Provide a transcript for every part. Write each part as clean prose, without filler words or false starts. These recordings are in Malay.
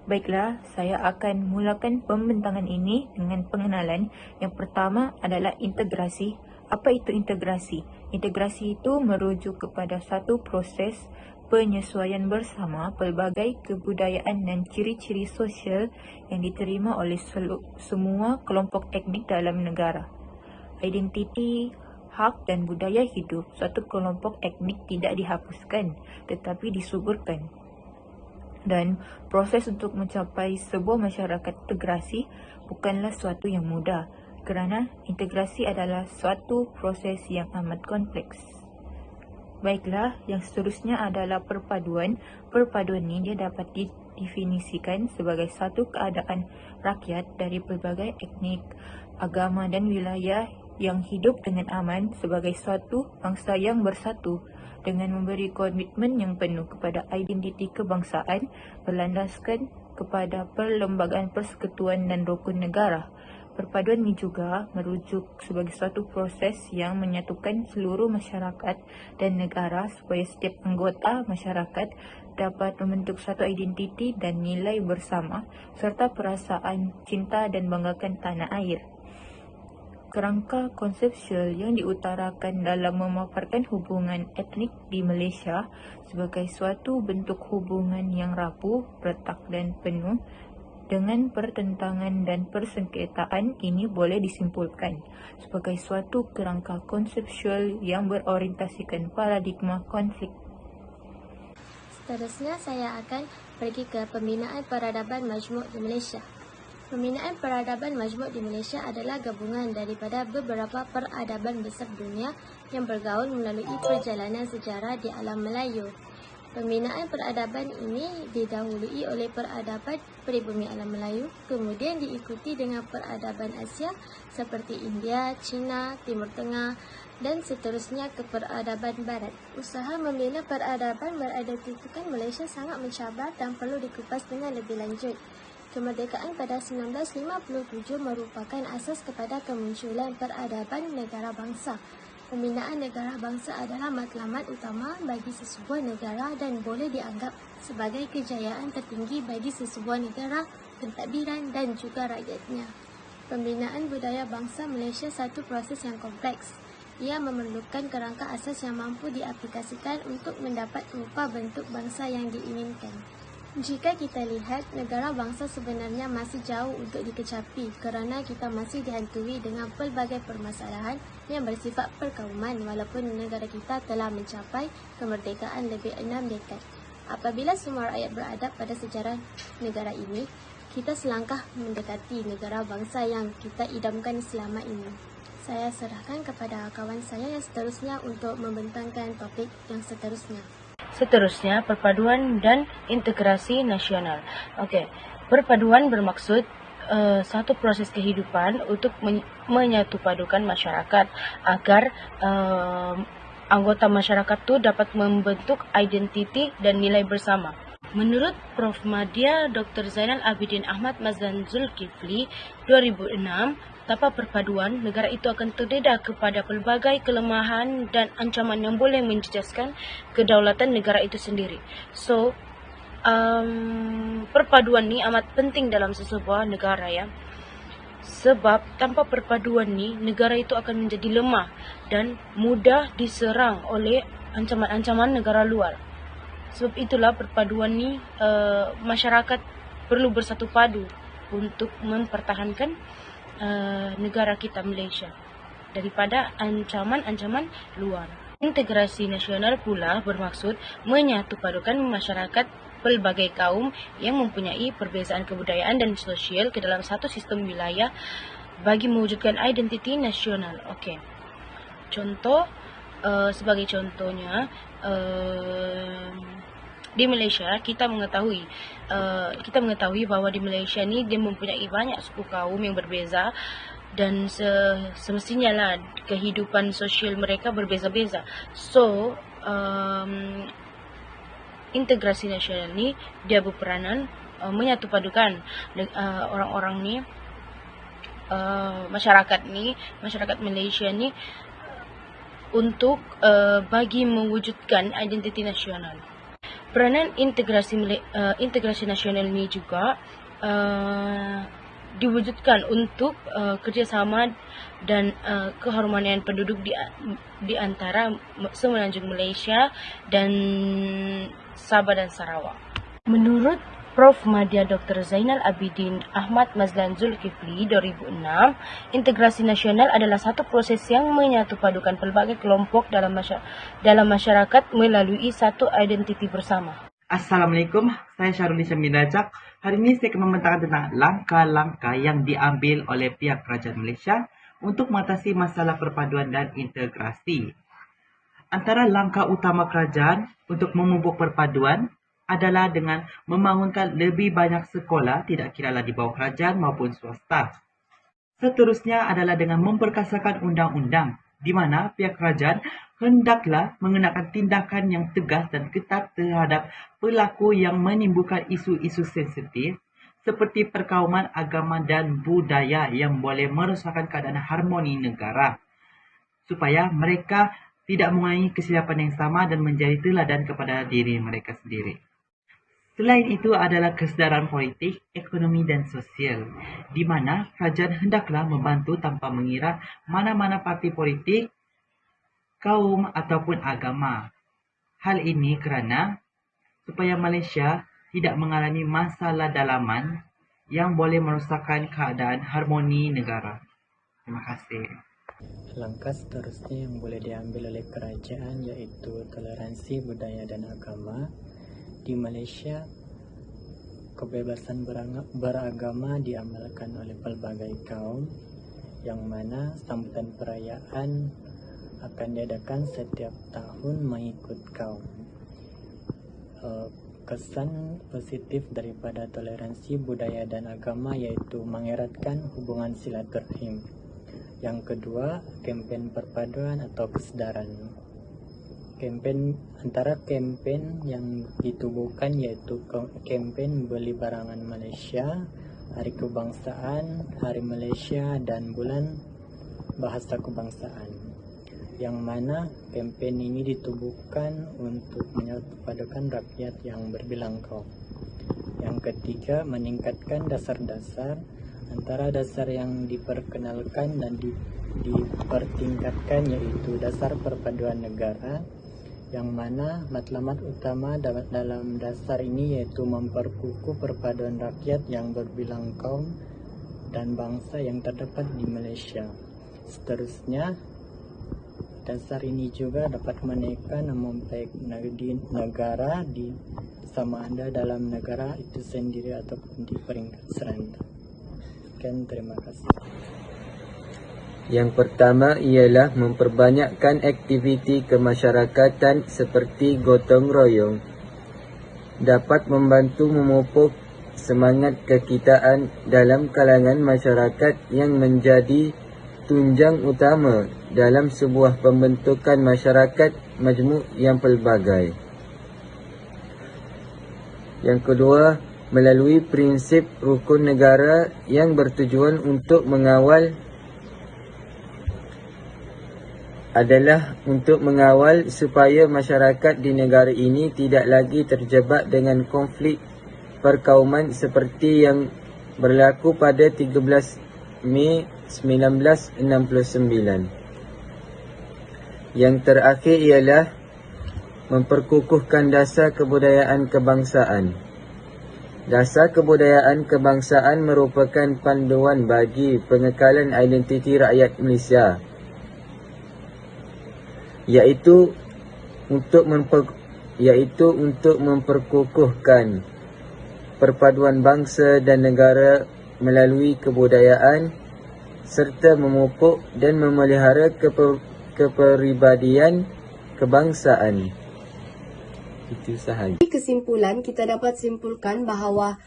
Baiklah, saya akan mulakan pembentangan ini dengan pengenalan. Yang pertama adalah integrasi. Apa itu integrasi? Integrasi itu merujuk kepada satu proses penyesuaian bersama pelbagai kebudayaan dan ciri-ciri sosial yang diterima oleh semua kelompok etnik dalam negara. Identiti, hak dan budaya hidup suatu kelompok etnik tidak dihapuskan, tetapi disuburkan. Dan proses untuk mencapai sebuah masyarakat integrasi bukanlah suatu yang mudah, kerana integrasi adalah suatu proses yang amat kompleks. Baiklah, yang seterusnya adalah perpaduan. Perpaduan ini dia dapat didefinisikan sebagai satu keadaan rakyat dari pelbagai etnik, agama dan wilayah yang hidup dengan aman sebagai suatu bangsa yang bersatu dengan memberi komitmen yang penuh kepada identiti kebangsaan berlandaskan kepada perlembagaan persekutuan dan rukun negara. Perpaduan ini juga merujuk sebagai suatu proses yang menyatukan seluruh masyarakat dan negara supaya setiap anggota masyarakat dapat membentuk satu identiti dan nilai bersama serta perasaan cinta dan banggakan tanah air. Kerangka konseptual yang diutarakan dalam memaparkan hubungan etnik di Malaysia sebagai suatu bentuk hubungan yang rapuh, retak dan penuh dengan pertentangan dan persengketaan ini boleh disimpulkan sebagai suatu kerangka konseptual yang berorientasikan paradigma konflik. Seterusnya saya akan pergi ke pembinaan peradaban majmuk di Malaysia. Pembinaan peradaban majmuk di Malaysia adalah gabungan daripada beberapa peradaban besar dunia yang bergaul melalui perjalanan sejarah di alam Melayu. Pembinaan peradaban ini didahului oleh peradaban peribumi alam Melayu, kemudian diikuti dengan peradaban Asia seperti India, China, Timur Tengah, dan seterusnya ke peradaban Barat. Usaha membina peradaban beridentikan Malaysia sangat mencabar dan perlu dikupas dengan lebih lanjut. Kemerdekaan pada 1957 merupakan asas kepada kemunculan peradaban negara bangsa. Pembinaan negara bangsa adalah matlamat utama bagi sesebuah negara dan boleh dianggap sebagai kejayaan tertinggi bagi sesebuah negara, pentadbiran dan juga rakyatnya. Pembinaan budaya bangsa Malaysia satu proses yang kompleks. Ia memerlukan kerangka asas yang mampu diaplikasikan untuk mendapat rupa bentuk bangsa yang diinginkan. Jika kita lihat, negara bangsa sebenarnya masih jauh untuk dikecapi kerana kita masih dihantui dengan pelbagai permasalahan yang bersifat perkauman walaupun negara kita telah mencapai kemerdekaan lebih 6 dekad. Apabila semua rakyat beradab pada sejarah negara ini, kita selangkah mendekati negara bangsa yang kita idamkan selama ini. Saya serahkan kepada kawan saya yang seterusnya untuk membentangkan topik yang seterusnya. Seterusnya, perpaduan dan integrasi nasional. Perpaduan bermaksud satu proses kehidupan untuk menyatupadukan masyarakat agar anggota masyarakat itu dapat membentuk identiti dan nilai bersama. Menurut Prof. Madya Dr. Zainal Abidin Ahmad Mazlan Zulkifli 2006, tanpa perpaduan, negara itu akan terdedah kepada pelbagai kelemahan dan ancaman yang boleh menjejaskan kedaulatan negara itu sendiri. Perpaduan ni amat penting dalam sesebuah negara ya. Sebab tanpa perpaduan ni, negara itu akan menjadi lemah dan mudah diserang oleh ancaman-ancaman negara luar. Sebab itulah perpaduan ni masyarakat perlu bersatu padu untuk mempertahankan negara kita Malaysia daripada ancaman-ancaman luar. Integrasi nasional pula bermaksud menyatupadukan masyarakat pelbagai kaum yang mempunyai perbezaan kebudayaan dan sosial ke dalam satu sistem wilayah bagi mewujudkan identiti nasional. Sebagai contohnya, di Malaysia kita mengetahui bahawa di Malaysia ni dia mempunyai banyak suku kaum yang berbeza dan semestinya lah kehidupan sosial mereka berbeza-beza. Integrasi nasional ni dia berperanan menyatupadukan orang-orang ni, masyarakat Malaysia ni untuk bagi mewujudkan identiti nasional. Peranan integrasi nasional ini juga diwujudkan untuk kerjasama dan keharmonian penduduk di antara semenanjung Malaysia dan Sabah dan Sarawak. Menurut Prof. Madya Dr. Zainal Abidin Ahmad Mazlan Zulkifli 2006, integrasi nasional adalah satu proses yang menyatu padukan pelbagai kelompok dalam masyarakat melalui satu identiti bersama. Assalamualaikum, saya Syarul Syamil Rajak. Hari ini saya akan membentangkan tentang langkah-langkah yang diambil oleh pihak kerajaan Malaysia untuk mengatasi masalah perpaduan dan integrasi. Antara langkah utama kerajaan untuk memupuk perpaduan adalah dengan membangunkan lebih banyak sekolah, tidak kiralah di bawah kerajaan maupun swasta. Seterusnya adalah dengan memperkasakan undang-undang, di mana pihak kerajaan hendaklah mengenakan tindakan yang tegas dan ketat terhadap pelaku yang menimbulkan isu-isu sensitif seperti perkauman agama dan budaya yang boleh merosakkan keadaan harmoni negara, supaya mereka tidak mengulangi kesilapan yang sama dan menjadi teladan kepada diri mereka sendiri. Selain itu adalah kesedaran politik, ekonomi dan sosial, di mana kerajaan hendaklah membantu tanpa mengira mana-mana parti politik, kaum ataupun agama. Hal ini kerana supaya Malaysia tidak mengalami masalah dalaman yang boleh merosakkan keadaan harmoni negara. Terima kasih. Langkah seterusnya yang boleh diambil oleh kerajaan iaitu toleransi budaya dan agama. Di Malaysia, kebebasan beragama diamalkan oleh pelbagai kaum, yang mana sambutan perayaan akan diadakan setiap tahun mengikut kaum. Kesan positif daripada toleransi budaya dan agama yaitu mengeratkan hubungan silaturahim. Yang kedua, kempen perpaduan atau kesedaran. Antara kempen yang ditubuhkan yaitu kempen Beli Barangan Malaysia, Hari Kebangsaan, Hari Malaysia dan Bulan Bahasa Kebangsaan, yang mana kempen ini ditubuhkan untuk menyatupadukan rakyat yang berbilang kaum. Yang ketiga, meningkatkan dasar-dasar. Antara dasar yang diperkenalkan dan dipertingkatkan yaitu dasar perpaduan negara, yang mana matlamat utama dalam dasar ini yaitu memperkukuh perpaduan rakyat yang berbilang kaum dan bangsa yang terdapat di Malaysia. Seterusnya, dasar ini juga dapat menaikkan nama baik negara sama ada dalam negara itu sendiri ataupun di peringkat serentak. Terima kasih. Yang pertama ialah memperbanyakkan aktiviti kemasyarakatan seperti gotong royong. Dapat membantu memupuk semangat kekitaan dalam kalangan masyarakat yang menjadi tunjang utama dalam sebuah pembentukan masyarakat majmuk yang pelbagai. Yang kedua, melalui prinsip rukun negara yang bertujuan untuk mengawal supaya masyarakat di negara ini tidak lagi terjebak dengan konflik perkauman seperti yang berlaku pada 13 Mei 1969. Yang terakhir ialah memperkukuhkan dasar kebudayaan kebangsaan. Dasar kebudayaan kebangsaan merupakan panduan bagi pengekalan identiti rakyat Malaysia, iaitu untuk memperkukuhkan perpaduan bangsa dan negara melalui kebudayaan serta memupuk dan memelihara kepribadian kebangsaan. Itu sahaja. Kesimpulan, kita dapat simpulkan bahawa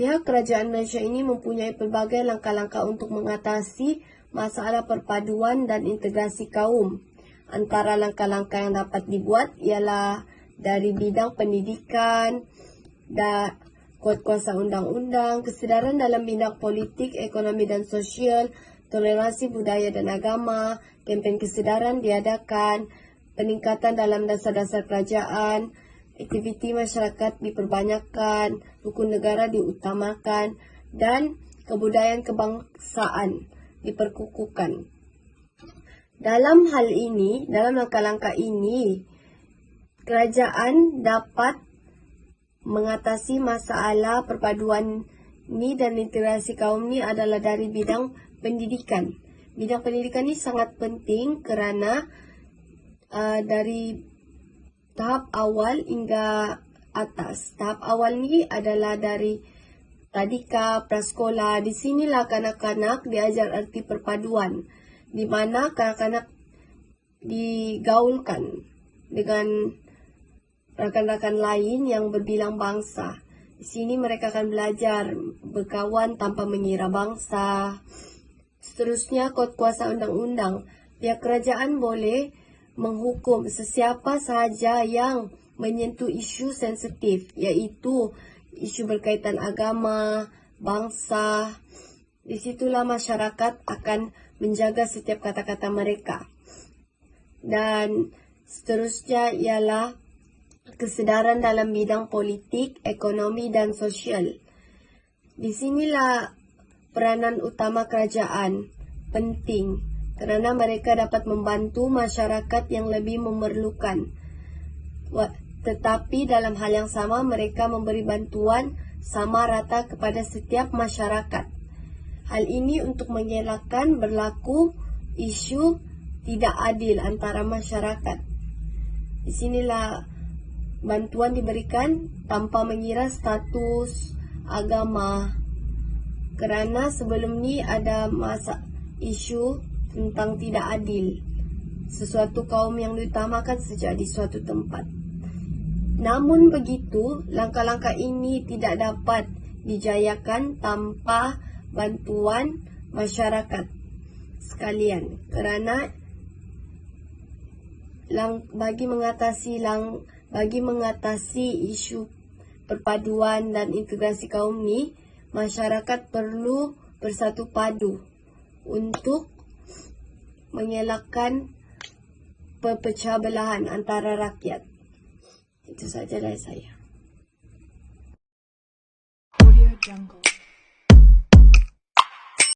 pihak kerajaan Malaysia ini mempunyai pelbagai langkah-langkah untuk mengatasi masalah perpaduan dan integrasi kaum. Antara langkah-langkah yang dapat dibuat ialah dari bidang pendidikan, dan kuasa undang-undang, kesedaran dalam bidang politik, ekonomi dan sosial, toleransi budaya dan agama, kempen kesedaran diadakan, peningkatan dalam dasar-dasar kerajaan, aktiviti masyarakat diperbanyakkan, rukun negara diutamakan, dan kebudayaan kebangsaan diperkukuhkan. Dalam langkah-langkah ini, kerajaan dapat mengatasi masalah perpaduan ni dan integrasi kaum ni adalah dari bidang pendidikan. Bidang pendidikan ni sangat penting kerana dari tahap awal hingga atas. Tahap awal ni adalah dari tadika, prasekolah. Di sinilah kanak-kanak diajar erti perpaduan, di mana kanak-kanak digaulkan dengan rakan-rakan lain yang berbilang bangsa. Di sini mereka akan belajar berkawan tanpa mengira bangsa. Seterusnya, kod kuasa undang-undang. Pihak kerajaan boleh menghukum sesiapa sahaja yang menyentuh isu sensitif, iaitu isu berkaitan agama, bangsa. Di situlah masyarakat akan menjaga setiap kata-kata mereka. Dan seterusnya ialah kesedaran dalam bidang politik, ekonomi, dan sosial. Di sinilah peranan utama kerajaan penting kerana mereka dapat membantu masyarakat yang lebih memerlukan. Tetapi dalam hal yang sama, mereka memberi bantuan sama rata kepada setiap masyarakat. Hal ini untuk mengelakkan berlaku isu tidak adil antara masyarakat. Di sinilah bantuan diberikan tanpa mengira status agama, kerana sebelum ni ada isu tentang tidak adil sesuatu kaum yang diutamakan sejak di suatu tempat. Namun begitu, langkah-langkah ini tidak dapat dijayakan tanpa bantuan masyarakat sekalian, kerana bagi mengatasi isu perpaduan dan integrasi kaum ni, masyarakat perlu bersatu padu untuk mengelakkan perpecah belahan antara rakyat. Itu saja dari saya. Audio Jungle.